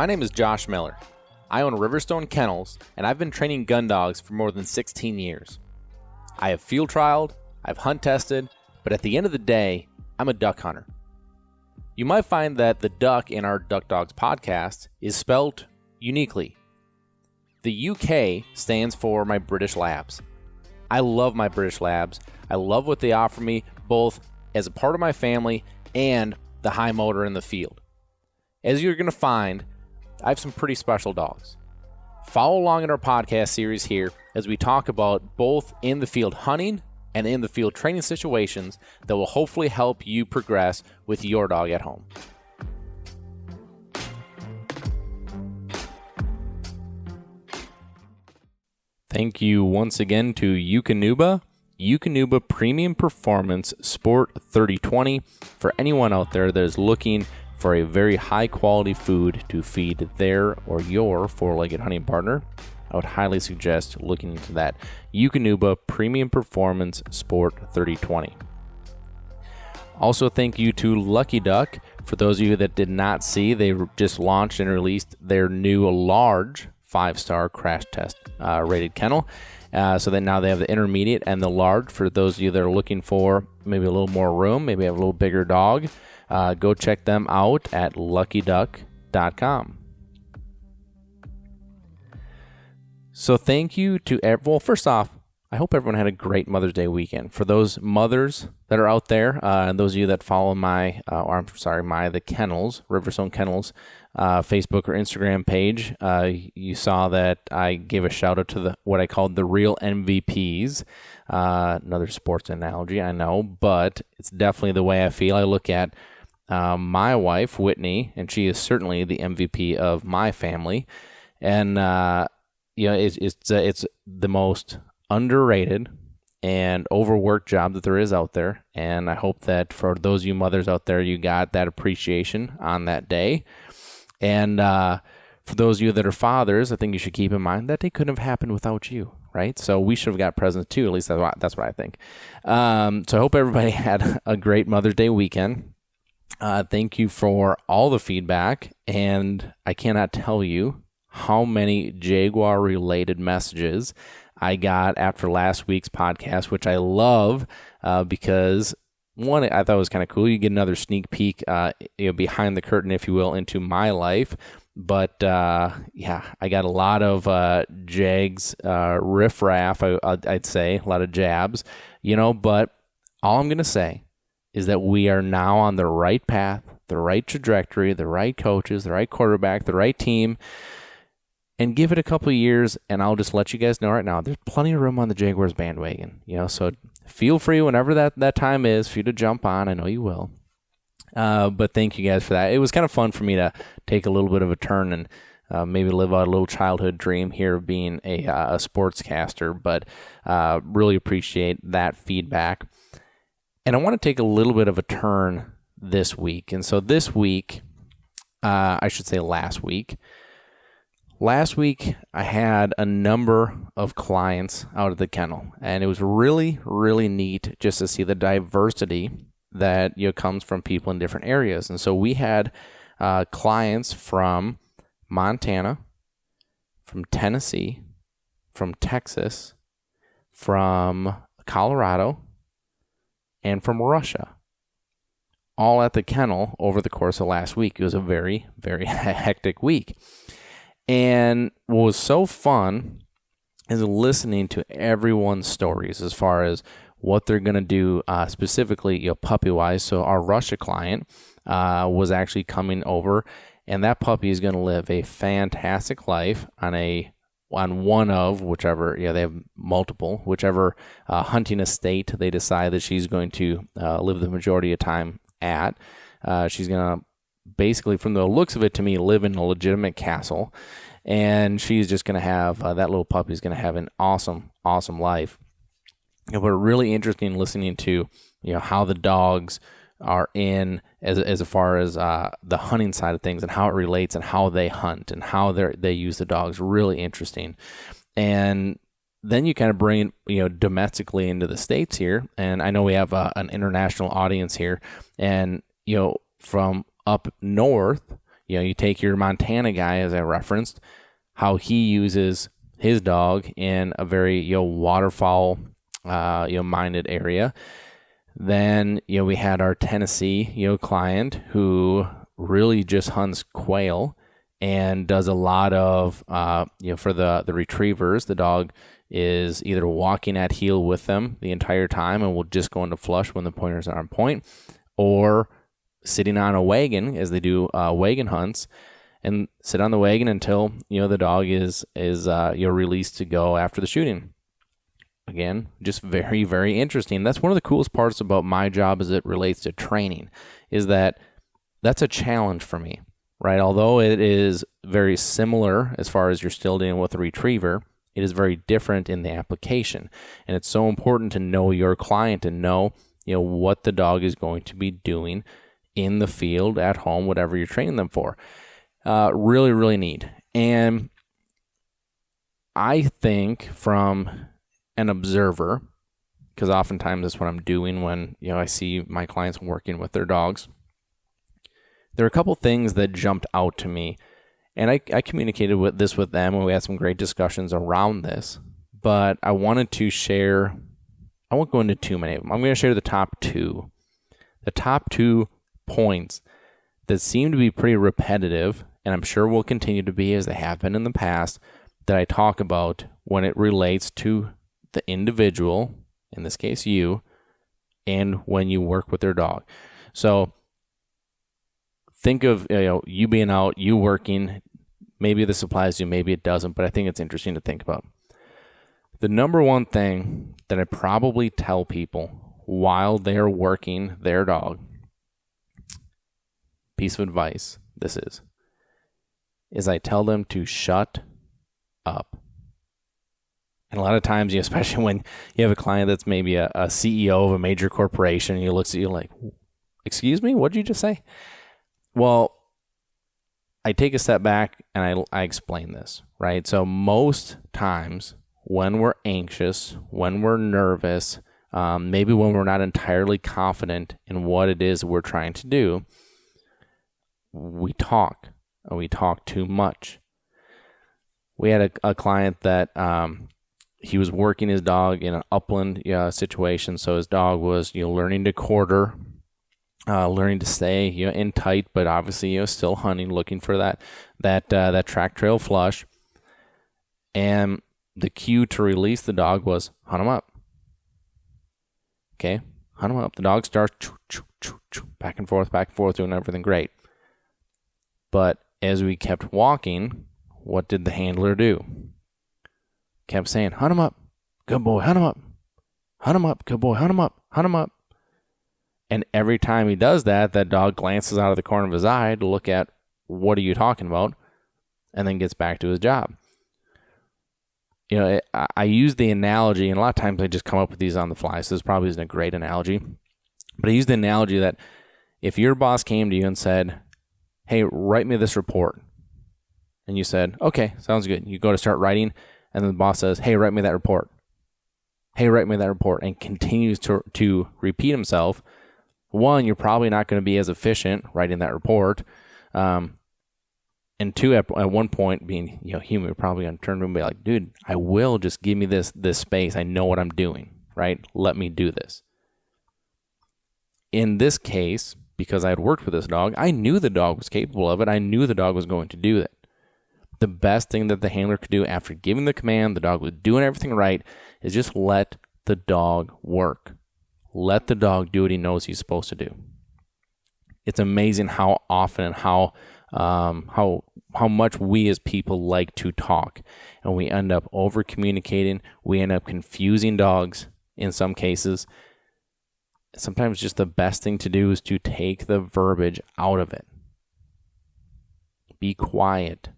My name is Josh Miller. I own Riverstone Kennels, and I've been training gun dogs for more than 16 years. I have field trialed, I've hunt tested, but at the end of the day, I'm a duck hunter. You might find that the duck in our Duck Dogs podcast is spelled uniquely. The UK stands for my British Labs. I love my British Labs. I love what they offer me, both as a part of my family and the high motor in the field. As you're going to find, I have some pretty special dogs. Follow along in our podcast series here as we talk about both in the field hunting and in the field training situations that will hopefully help you progress with your dog at home. Thank you once again to Eukanuba Premium Performance Sport 3020 for anyone out there that is looking for a very high quality food to feed their or your four-legged hunting partner. I would highly suggest looking into that. Eukanuba Premium Performance Sport 3020. Also, thank you to Lucky Duck. For those of you that did not see, they just launched and released their new large 5-star crash test rated kennel. So that now they have the intermediate and the large for those of you that are looking for maybe a little more room, maybe have a little bigger dog. Go check them out at luckyduck.com. So thank you to everyone. Well, first off, I hope everyone had a great Mother's Day weekend. For those mothers that are out there, and those of you that follow the Kennels, Riverstone Kennels, Facebook or Instagram page, you saw that I gave a shout out to what I called the real MVPs. Another sports analogy, I know, but it's definitely the way I feel. I look at my wife, Whitney, and she is certainly the MVP of my family. And, it's the most underrated and overworked job that there is out there. And I hope that for those of you mothers out there, you got that appreciation on that day. And for those of you that are fathers, I think you should keep in mind that day couldn't have happened without you, right? So we should have got presents too. At least that's what I think. So I hope everybody had a great Mother's Day weekend. Thank you for all the feedback. And I cannot tell you how many Jaguar-related messages I got after last week's podcast, which I love because, one, I thought it was kind of cool. You get another sneak peek behind the curtain, if you will, into my life. But, I got a lot of Jags riffraff, I'd say, a lot of jabs, but all I'm going to say is that we are now on the right path, the right trajectory, the right coaches, the right quarterback, the right team. And give it a couple of years, and I'll just let you guys know right now, there's plenty of room on the Jaguars bandwagon. So feel free whenever that time is for you to jump on. I know you will. But thank you guys for that. It was kind of fun for me to take a little bit of a turn and maybe live out a little childhood dream here of being a sportscaster, but really appreciate that feedback. And I want to take a little bit of a turn this week. And so this week, I should say last week, I had a number of clients out at the kennel, and it was really, really neat just to see the diversity that comes from people in different areas. And so we had clients from Montana, from Tennessee, from Texas, from Colorado, and from Russia, all at the kennel over the course of last week. It was a very, very hectic week. And what was so fun is listening to everyone's stories as far as what they're going to do specifically, puppy-wise. So our Russia client was actually coming over, and that puppy is going to live a fantastic life on one of whichever, they have multiple, whichever hunting estate they decide that she's going to live the majority of time at. She's going to basically, from the looks of it to me, live in a legitimate castle, and she's just going to have that little puppy is going to have an awesome life. But really interesting listening to how the dogs are in as far as the hunting side of things and how it relates and how they hunt and how they use the dogs. Really interesting. And then you kind of bring it, domestically into the States here. And I know we have an international audience here, and from up north, You take your Montana guy, as I referenced, how he uses his dog in a very, waterfowl, minded area. Then, we had our Tennessee, client who really just hunts quail and does a lot of, for the retrievers, the dog is either walking at heel with them the entire time and will just go into flush when the pointers are on point, or sitting on a wagon as they do wagon hunts and sit on the wagon until, the dog is released to go after the shooting. Again, just very, very interesting. That's one of the coolest parts about my job as it relates to training, is that that's a challenge for me, right? Although it is very similar as far as you're still dealing with a retriever, it is very different in the application. And it's so important to know your client and know, what the dog is going to be doing in the field, at home, whatever you're training them for. Really, really neat. And I think from an observer, because oftentimes that's what I'm doing when I see my clients working with their dogs, there are a couple things that jumped out to me, and I communicated with them, and we had some great discussions around this, but I wanted to share. I won't go into too many of them. I'm going to share the top two points that seem to be pretty repetitive, and I'm sure will continue to be, as they have been in the past, that I talk about when it relates to the individual, in this case you, and when you work with their dog. So think of you being out, you working. Maybe this applies to you, maybe it doesn't, but I think it's interesting to think about. The number one thing that I probably tell people while they're working their dog, piece of advice this is I tell them to shut up. And a lot of times, especially when you have a client that's maybe a CEO of a major corporation, and he looks at you like, excuse me, what did you just say? Well, I take a step back and I explain this, right? So most times when we're anxious, when we're nervous, maybe when we're not entirely confident in what it is we're trying to do, we talk, and we talk too much. We had a client that he was working his dog in an upland situation, so his dog was learning to quarter, learning to stay in tight, but obviously still hunting, looking for that track trail flush. And the cue to release the dog was hunt him up. Okay, hunt him up. The dog starts back and forth, doing everything great. But as we kept walking, what did the handler do? Kept saying, hunt him up. Good boy, hunt him up. Hunt him up. Good boy, hunt him up. Hunt him up. And every time he does that, that dog glances out of the corner of his eye to look at, what are you talking about? And then gets back to his job. I use the analogy, and a lot of times I just come up with these on the fly, so this probably isn't a great analogy. But I use the analogy that if your boss came to you and said, hey, write me this report. And you said, okay, sounds good. You go to start writing, and then the boss says, hey, write me that report. Hey, write me that report. And continues to repeat himself. One, you're probably not going to be as efficient writing that report. And two, at one point, being human, you're probably going to turn to him and be like, dude, I will, just give me this space. I know what I'm doing, right? Let me do this. In this case, because I had worked with this dog, I knew the dog was capable of it. I knew the dog was going to do it. The best thing that the handler could do after giving the command, the dog was doing everything right, is just let the dog work. Let the dog do what he knows he's supposed to do. It's amazing how often and how much we as people like to talk, and we end up over communicating. We end up confusing dogs in some cases. Sometimes just the best thing to do is to take the verbiage out of it. Be quiet.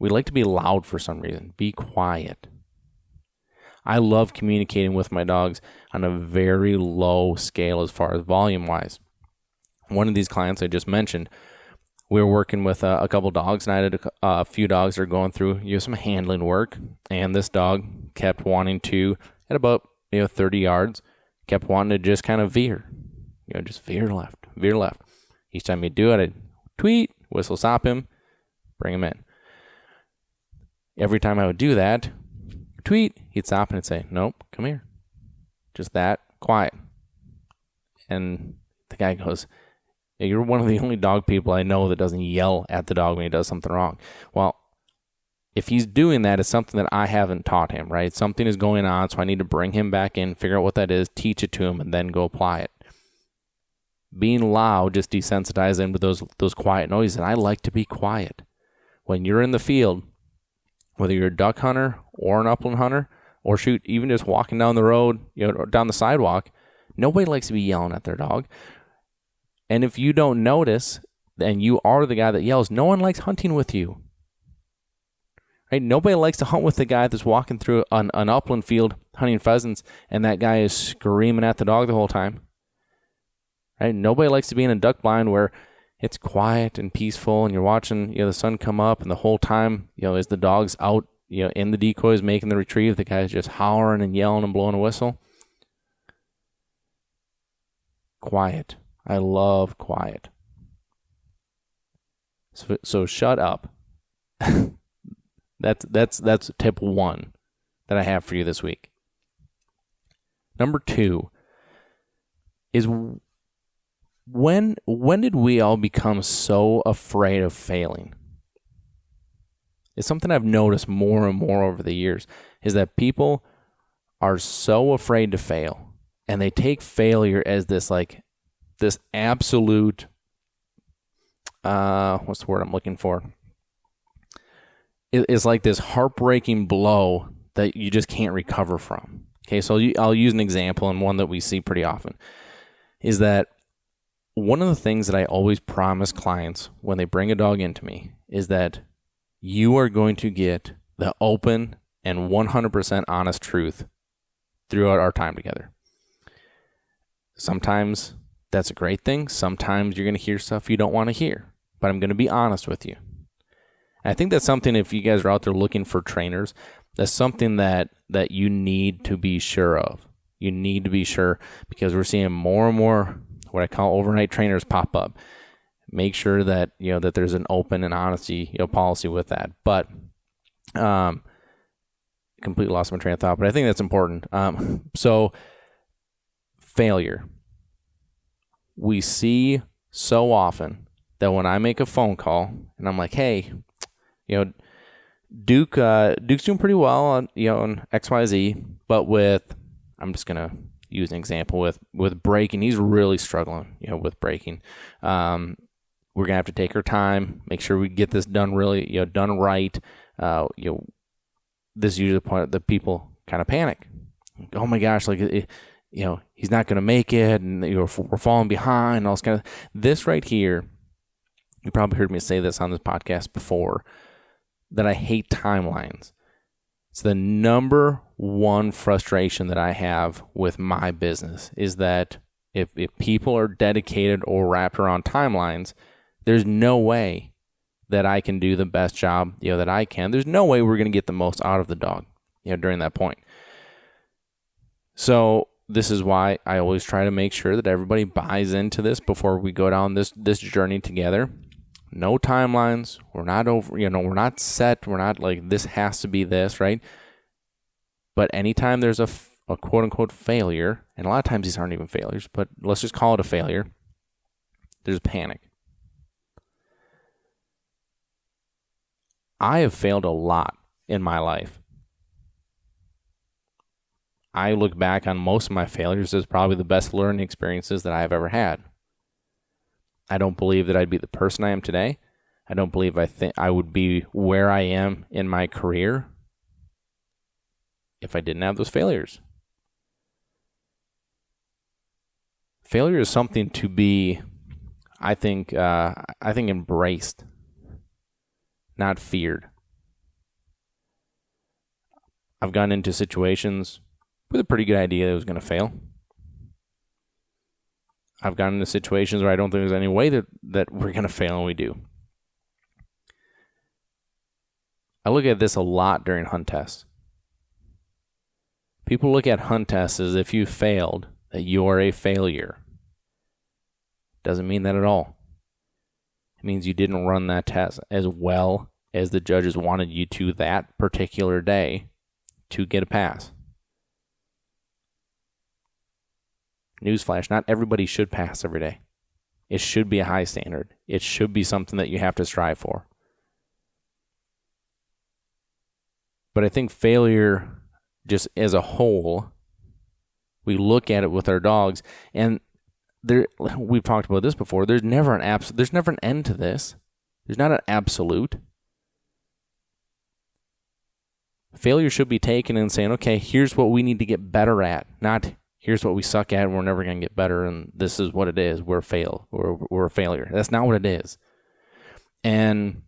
We like to be loud for some reason. Be quiet. I love communicating with my dogs on a very low scale as far as volume-wise. One of these clients I just mentioned, we were working with a couple dogs, and I had a few dogs that are going through some handling work, and this dog kept wanting to, at about 30 yards, kept wanting to just kind of veer, just veer left. Each time he'd do it, I'd tweet, whistle, stop him, bring him in. Every time I would do that, tweet, he'd stop and say, nope, come here. Just that, quiet. And the guy goes, you're one of the only dog people I know that doesn't yell at the dog when he does something wrong. Well, if he's doing that, it's something that I haven't taught him, right? Something is going on, so I need to bring him back in, figure out what that is, teach it to him, and then go apply it. Being loud just desensitizes him to those quiet noises, and I like to be quiet. When you're in the field, whether you're a duck hunter or an upland hunter, or shoot, even just walking down the road, or down the sidewalk, nobody likes to be yelling at their dog. And if you don't notice, and you are the guy that yells, no one likes hunting with you. Right? Nobody likes to hunt with the guy that's walking through an upland field hunting pheasants, and that guy is screaming at the dog the whole time. Right? Nobody likes to be in a duck blind where it's quiet and peaceful, and you're watching the sun come up, and the whole time as the dog's out in the decoys making the retrieve, the guy's just hollering and yelling and blowing a whistle. Quiet. I love quiet. So shut up. That's tip 1 that I have for you this week. Number 2 is when did we all become so afraid of failing? It's something I've noticed more and more over the years, is that people are so afraid to fail, and they take failure as this absolute, what's the word I'm looking for? It's like this heartbreaking blow that you just can't recover from. Okay, so I'll use an example, and one that we see pretty often, is that one of the things that I always promise clients when they bring a dog into me is that you are going to get the open and 100% honest truth throughout our time together. Sometimes that's a great thing. Sometimes you're going to hear stuff you don't want to hear, but I'm going to be honest with you. I think that's something, if you guys are out there looking for trainers, that's something that you need to be sure of. You need to be sure, because we're seeing more and more what I call overnight trainers pop up. Make sure that that there's an open and honesty policy with that. But completely lost my train of thought, but I think that's important. So failure. We see so often that when I make a phone call and I'm like, hey, Duke's doing pretty well on XYZ, but I'm just gonna use an example with braking. He's really struggling, with braking. We're gonna have to take our time, make sure we get this done really, done right. This is usually the point that people kind of panic. Oh my gosh, he's not gonna make it, and we're falling behind. And all this kind of this right here. You probably heard me say this on this podcast before, that I hate timelines. It's the number one frustration that I have with my business, is that if people are dedicated or wrapped around timelines, there's no way that I can do the best job, that I can. There's no way we're going to get the most out of the dog, during that point. So this is why I always try to make sure that everybody buys into this before we go down this journey together. No timelines. We're not over, we're not set. We're not like, this has to be this, right? But anytime there's a quote unquote failure, and a lot of times these aren't even failures, but let's just call it a failure, there's panic. I have failed a lot in my life. I look back on most of my failures as probably the best learning experiences that I've ever had. I don't believe that I'd be the person I am today. I don't believe I would be where I am in my career if I didn't have those failures. Failure is something to be, I think embraced, not feared. I've gotten into situations with a pretty good idea that it was going to fail. I've gotten into situations where I don't think there's any way that we're going to fail, and we do. I look at this a lot during hunt tests. People look at hunt tests as if you failed, that you are a failure. Doesn't mean that at all. It means you didn't run that test as well as the judges wanted you to that particular day to get a pass. Newsflash, not everybody should pass every day. It should be a high standard. It should be something that you have to strive for. But I think failure, just as a whole, we look at it with our dogs, and we've talked about this before. There's never an end to this. There's not an absolute. Failure should be taken and saying, okay, here's what we need to get better at, not here's what we suck at and we're never going to get better and this is what it is. We're a failure. That's not what it is. And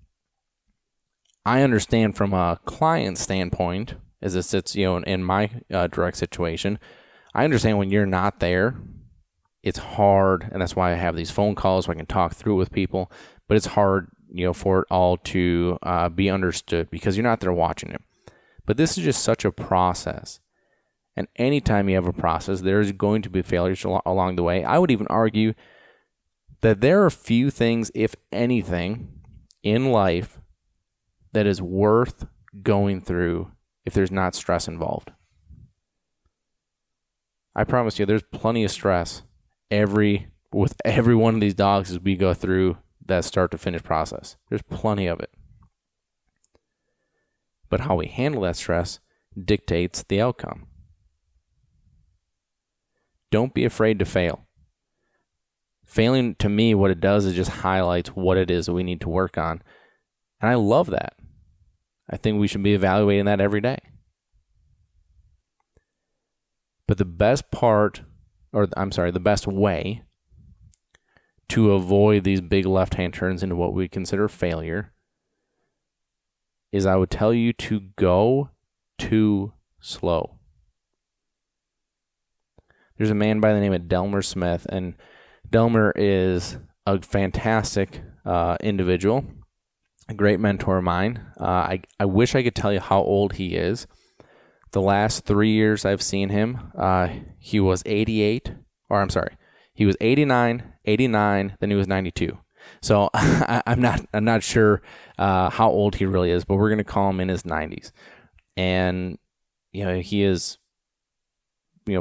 I understand from a client standpoint, as it sits, in my direct situation, I understand when you're not there, it's hard, and that's why I have these phone calls so I can talk through with people, but it's hard, for it all to be understood because you're not there watching it. But this is just such a process. And anytime you have a process, there's going to be failures along the way. I would even argue that there are few things, if anything, in life that is worth going through if there's not stress involved. I promise you, there's plenty of stress with every one of these dogs as we go through that start to finish process. There's plenty of it. But how we handle that stress dictates the outcome. Don't be afraid to fail. Failing, to me, what it does is just highlights what it is that we need to work on. And I love that. I think we should be evaluating that every day. But the best way to avoid these big left-hand turns into what we consider failure is I would tell you to go too slow. There's a man by the name of Delmer Smith, and Delmer is a fantastic individual, a great mentor of mine. I wish I could tell you how old he is. The last 3 years I've seen him, he was 88, or I'm sorry, he was 89, 89, then he was 92. So I'm not sure how old he really is, but we're going to call him in his 90s. And he is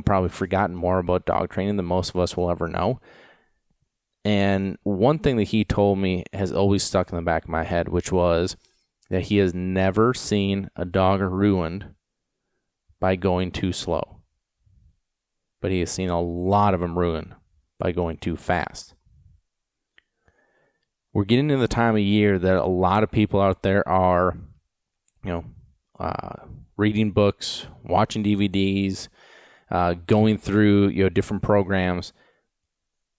probably forgotten more about dog training than most of us will ever know. And one thing that he told me has always stuck in the back of my head, which was that he has never seen a dog ruined by going too slow. But he has seen a lot of them ruined by going too fast. We're getting into the time of year that a lot of people out there are, reading books, watching DVDs, going through, different programs.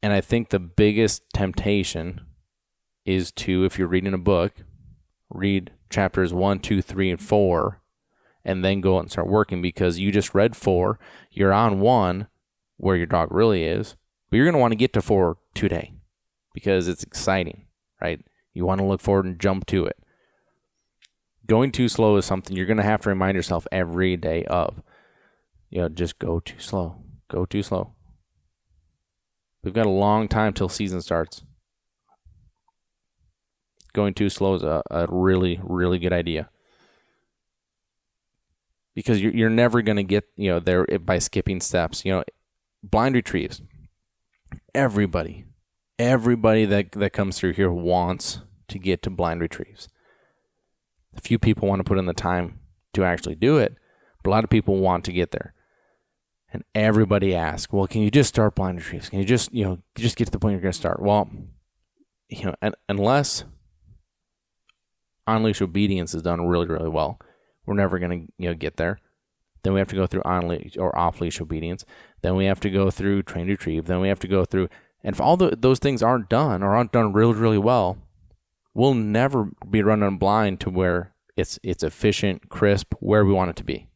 And I think the biggest temptation is to, if you're reading a book, read chapters 1, 2, 3, and 4, and then go out and start working because you just read 4, you're on 1, where your dog really is, but you're going to want to get to 4 today because it's exciting, right? You want to look forward and jump to it. Going too slow is something you're going to have to remind yourself every day of. Just go too slow. Go too slow. We've got a long time till season starts. Going too slow is a really, really good idea. Because you're never going to get there by skipping steps. Blind retrieves. Everybody that comes through here wants to get to blind retrieves. A few people want to put in the time to actually do it, but a lot of people want to get there. And everybody asks, well, can you just start blind retrieves? Can you just get to the point you're going to start? Well, unless on-leash obedience is done really, really well, we're never going to get there. Then we have to go through on-leash or off-leash obedience. Then we have to go through trained retrieve. Then we have to go through, and if all those things aren't done really, really well, we'll never be running blind to where it's efficient, crisp, where we want it to be.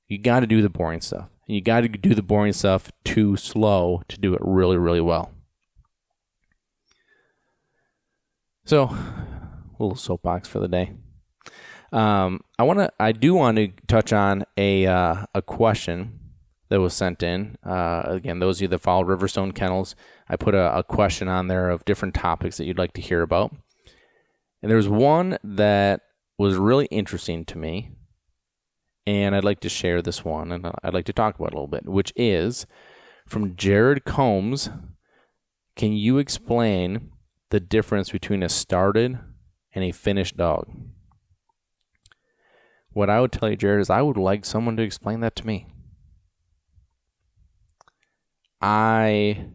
You got to do the boring stuff. And you got to do the boring stuff too slow to do it really, really well. So, a little soapbox for the day. I do want to touch on a question that was sent in. Again, those of you that follow Riverstone Kennels, I put a question on there of different topics that you'd like to hear about. And there's one that was really interesting to me, and I'd like to share this one, and I'd like to talk about it a little bit, which is from Jared Combs. Can you explain the difference between a started and a finished dog? What I would tell you, Jared, is I would like someone to explain that to me. I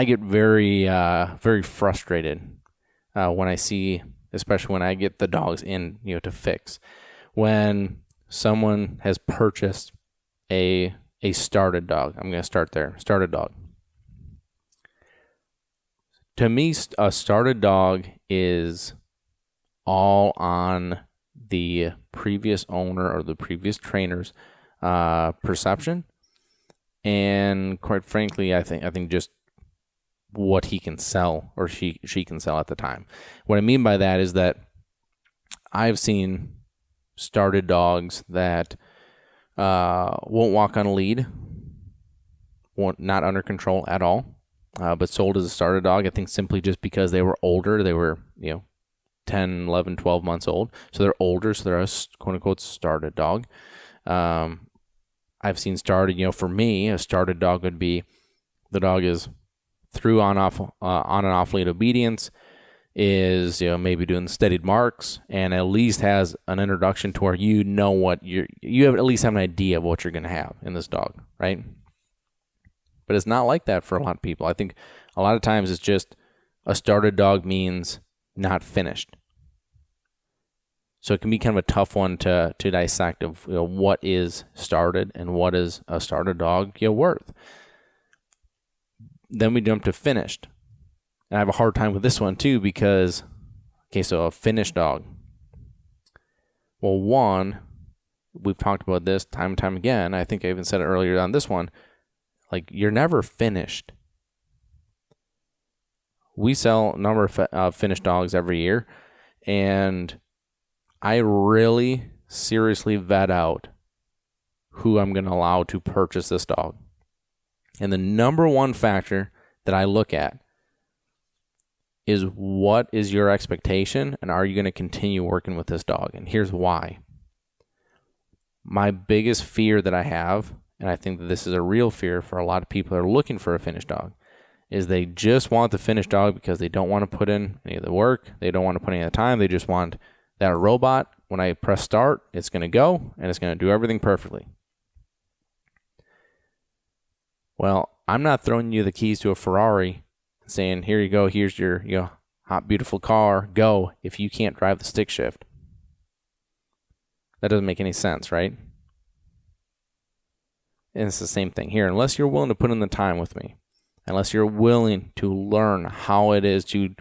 get very, very frustrated when I see, especially when I get the dogs in, to fix. When someone has purchased a started dog, I'm going to start there. Started dog. To me, a started dog is all on the previous owner or the previous trainer's perception, and quite frankly, I think just what he can sell or she can sell at the time. What I mean by that is that I've seen started dogs that won't walk on a lead, not under control at all, but sold as a started dog. I think simply just because they were older, they were 10, 11, 12 months old. So they're older, so they're a quote-unquote started dog. I've seen started, for me, a started dog would be the dog is through on and off lead obedience, is maybe doing steadied marks, and at least has an introduction to where you have at least have an idea of what you're going to have in this dog, right? But it's not like that for a lot of people. I think a lot of times it's just a started dog means not finished. So it can be kind of a tough one to dissect of what is started and what is a started dog worth. Then we jump to finished. And I have a hard time with this one too because, so a finished dog. Well, one, we've talked about this time and time again. I think I even said it earlier on this one. Like, you're never finished. We sell a number of finished dogs every year, and I really seriously vet out who I'm going to allow to purchase this dog. And the number one factor that I look at is, what is your expectation, and are you going to continue working with this dog? And here's why. My biggest fear that I have, and I think that this is a real fear for a lot of people that are looking for a finished dog, is they just want the finished dog because they don't want to put in any of the work. They don't want to put any of the time. They just want that robot. When I press start, it's going to go, and it's going to do everything perfectly. Well, I'm not throwing you the keys to a Ferrari and saying, here you go, here's your hot, beautiful car, go, if you can't drive the stick shift. That doesn't make any sense, right? And it's the same thing here. Unless you're willing to put in the time with me, unless you're willing to learn how it is to,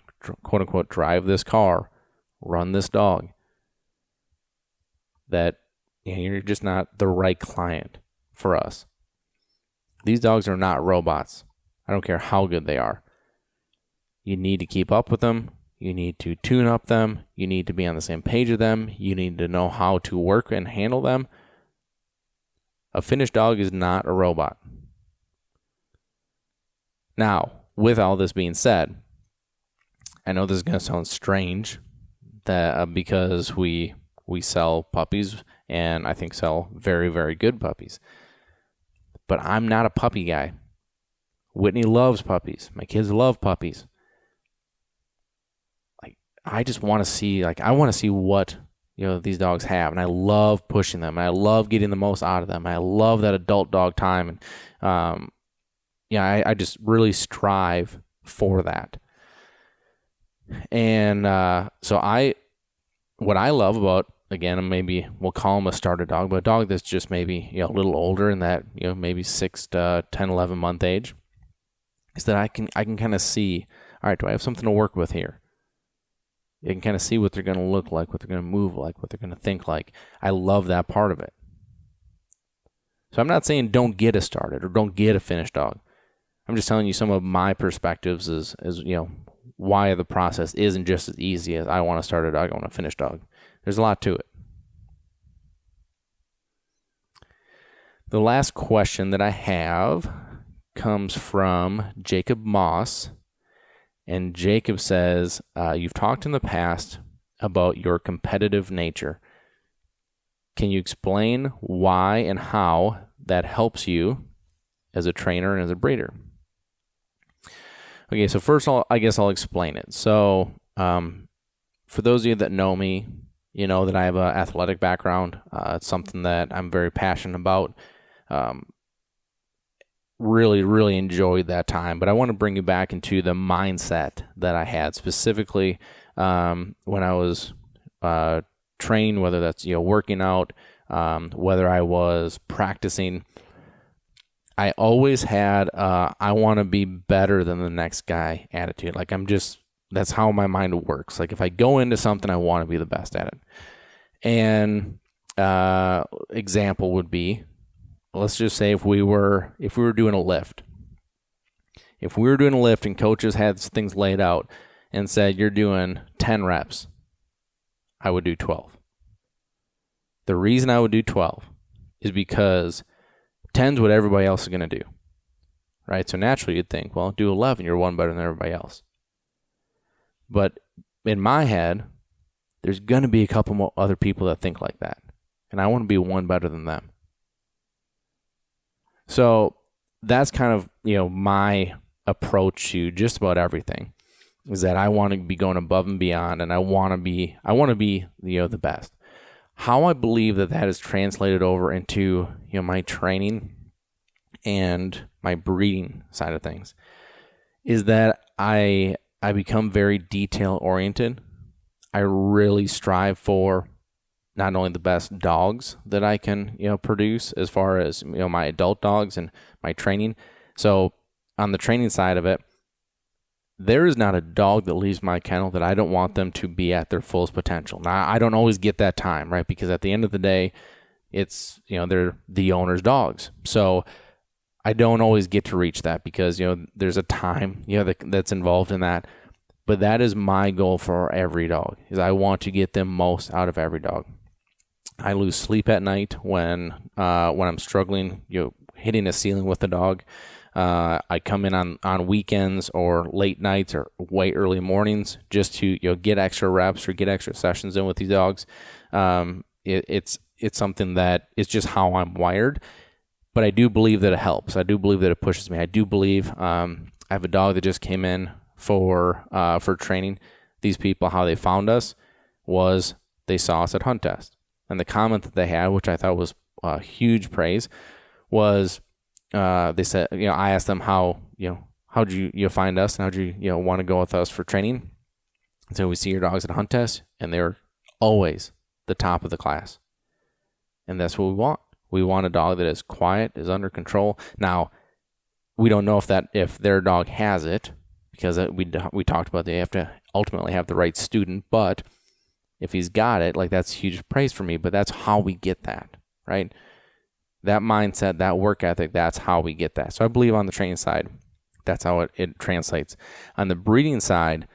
quote-unquote, drive this car, run this dog, that you're just not the right client for us. These dogs are not robots. I don't care how good they are. You need to keep up with them. You need to tune up them. You need to be on the same page with them. You need to know how to work and handle them. A finished dog is not a robot. Now, with all this being said, I know this is going to sound strange that because we sell puppies, and I think sell very, very good puppies. But I'm not a puppy guy. Whitney loves puppies. My kids love puppies. I just want to see, I want to see what, these dogs have. And I love pushing them. And I love getting the most out of them. And I love that adult dog time. And, I just really strive for that. And what I love about, again, maybe we'll call him a starter dog, but a dog that's just maybe, a little older in that, maybe 6 to 10, 11 month age, is that I can kind of see, all right, do I have something to work with here? You can kind of see what they're going to look like, what they're going to move like, what they're going to think like. I love that part of it. So I'm not saying don't get a started or don't get a finished dog. I'm just telling you some of my perspectives as why the process isn't just as easy as I want to start a dog, I want a finished dog. There's a lot to it. The last question that I have comes from Jacob Moss. And Jacob says, you've talked in the past about your competitive nature. Can you explain why and how that helps you as a trainer and as a breeder? Okay, so first I guess I'll explain it. So for those of you that know me, you know that I have an athletic background. It's something that I'm very passionate about. Really enjoyed that time, but I want to bring you back into the mindset that I had specifically when I was training, whether that's working out, whether I was practicing. I always had I want to be better than the next guy attitude. Like that's how my mind works. Like if I go into something, I want to be the best at it. And example would be, let's just say if we were doing a lift. If we were doing a lift and coaches had things laid out and said, you're doing 10 reps, I would do 12. The reason I would do 12 is because 10's what everybody else is going to do, right? So naturally you'd think, well, do 11, you're one better than everybody else. But in my head, there's going to be a couple more other people that think like that, and I want to be one better than them. So that's kind of, my approach to just about everything, is that I want to be going above and beyond, and I want to be the best. How I believe that is translated over into, my training and my breeding side of things is that I become very detail oriented. I really strive for not only the best dogs that I can, produce as far as, my adult dogs and my training. So on the training side of it, there is not a dog that leaves my kennel that I don't want them to be at their fullest potential. Now, I don't always get that time, right? Because at the end of the day, it's, they're the owner's dogs. So I don't always get to reach that because, there's a time, that's involved in that. But that is my goal for every dog, is I want to get the most out of every dog. I lose sleep at night when I'm struggling, hitting a ceiling with the dog. I come in on weekends or late nights or way early mornings just to get extra reps or get extra sessions in with these dogs. It's something that it's just how I'm wired, but I do believe that it helps. I do believe that it pushes me. I do believe I have a dog that just came in for training. These people, how they found us was they saw us at Hunt Test. And the comment that they had, which I thought was huge praise, was they said, I asked them how'd you find us and how'd you want to go with us for training? And so we see your dogs at Hunt Test, and they're always the top of the class. And that's what we want. We want a dog that is quiet, is under control. Now, we don't know if their dog has it, because we talked about they have to ultimately have the right student, but if he's got it, that's huge praise for me, but that's how we get that, right? That mindset, that work ethic, that's how we get that. So I believe on the training side, that's how it translates. On the breeding side,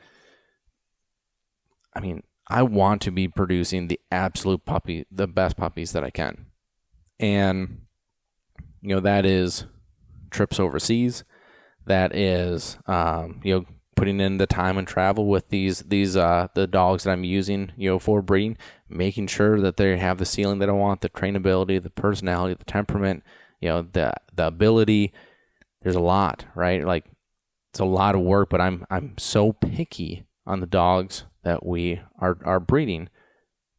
I want to be producing the absolute the best puppies that I can. And, that is trips overseas. That is, putting in the time and travel with the dogs that I'm using, for breeding, making sure that they have the ceiling that I want, the trainability, the personality, the temperament, the ability. There's a lot, right? It's a lot of work, but I'm so picky on the dogs that we are breeding.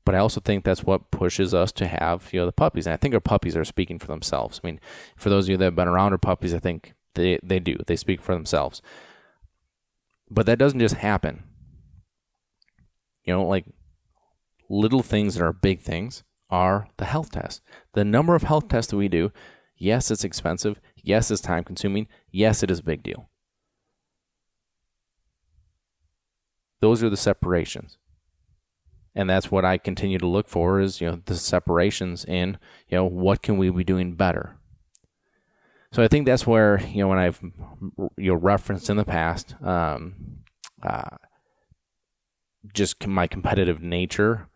But I also think that's what pushes us to have, the puppies. And I think our puppies are speaking for themselves. For those of you that have been around our puppies, I think they do. They speak for themselves. But that doesn't just happen. Little things that are big things are the health tests. The number of health tests that we do, yes, it's expensive. Yes, it's time consuming. Yes, it is a big deal. Those are the separations. And that's what I continue to look for is, the separations in, what can we be doing better? So I think that's where, when I've referenced in the past, just my competitive nature,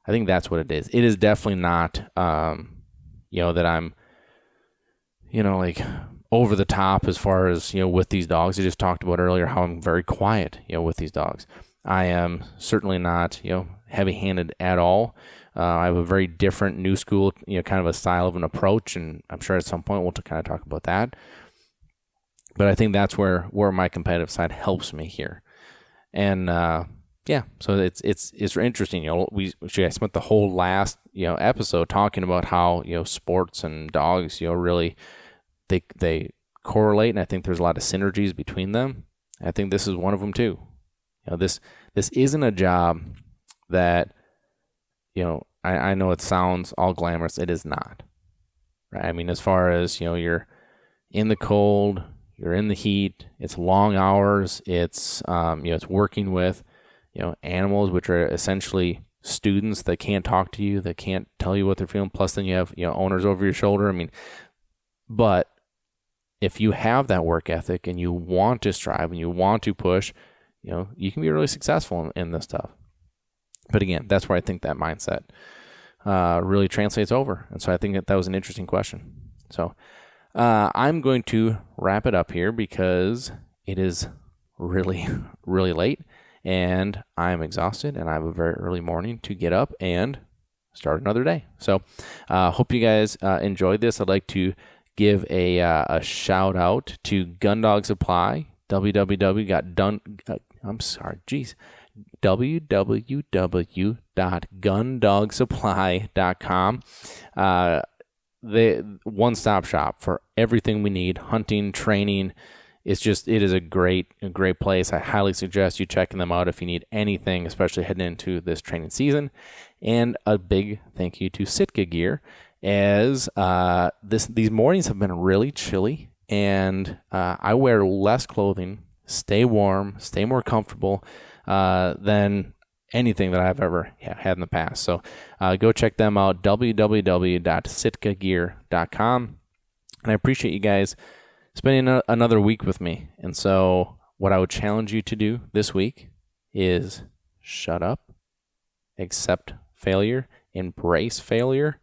I think that's what it is. It is definitely not, that I'm like over the top as far as, with these dogs. I just talked about earlier how I'm very quiet, with these dogs. I am certainly not, heavy-handed at all. I have a very different new school, kind of a style of an approach, and I'm sure at some point we'll kind of talk about that. But I think that's where my competitive side helps me here. And so it's interesting. I spent the whole last episode talking about how sports and dogs really they correlate, and I think there's a lot of synergies between them. I think this is one of them too. This isn't a job that I know it sounds all glamorous. It is not. Right? I mean, as far as you're in the cold, you're in the heat. It's long hours. It's it's working with animals which are essentially students that can't talk to you, that can't tell you what they're feeling. Plus, then you have owners over your shoulder. I mean, but if you have that work ethic and you want to strive and you want to push, you can be really successful in this stuff. But again, that's where I think that mindset really translates over. And so I think that was an interesting question. So I'm going to wrap it up here because it is really, really late and I'm exhausted and I have a very early morning to get up and start another day. So hope you guys enjoyed this. I'd like to give a shout out to Gundog Supply, www.gundogsupply.com. The one-stop shop for everything we need, hunting, training. It is a great place. I highly suggest you checking them out if you need anything, especially heading into this training season. And a big thank you to Sitka Gear, as these mornings have been really chilly, and I wear less clothing, stay warm, stay more comfortable than anything that I've ever had in the past. So go check them out, www.sitkagear.com. And I appreciate you guys spending another week with me. And so what I would challenge you to do this week is shut up, accept failure, embrace failure,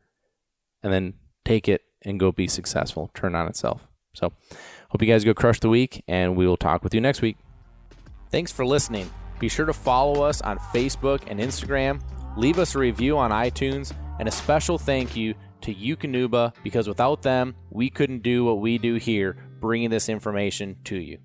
and then take it and go be successful, turn on itself. So hope you guys go crush the week, and we will talk with you next week. Thanks for listening. Be sure to follow us on Facebook and Instagram, leave us a review on iTunes, and a special thank you to Eukanuba, because without them, we couldn't do what we do here, bringing this information to you.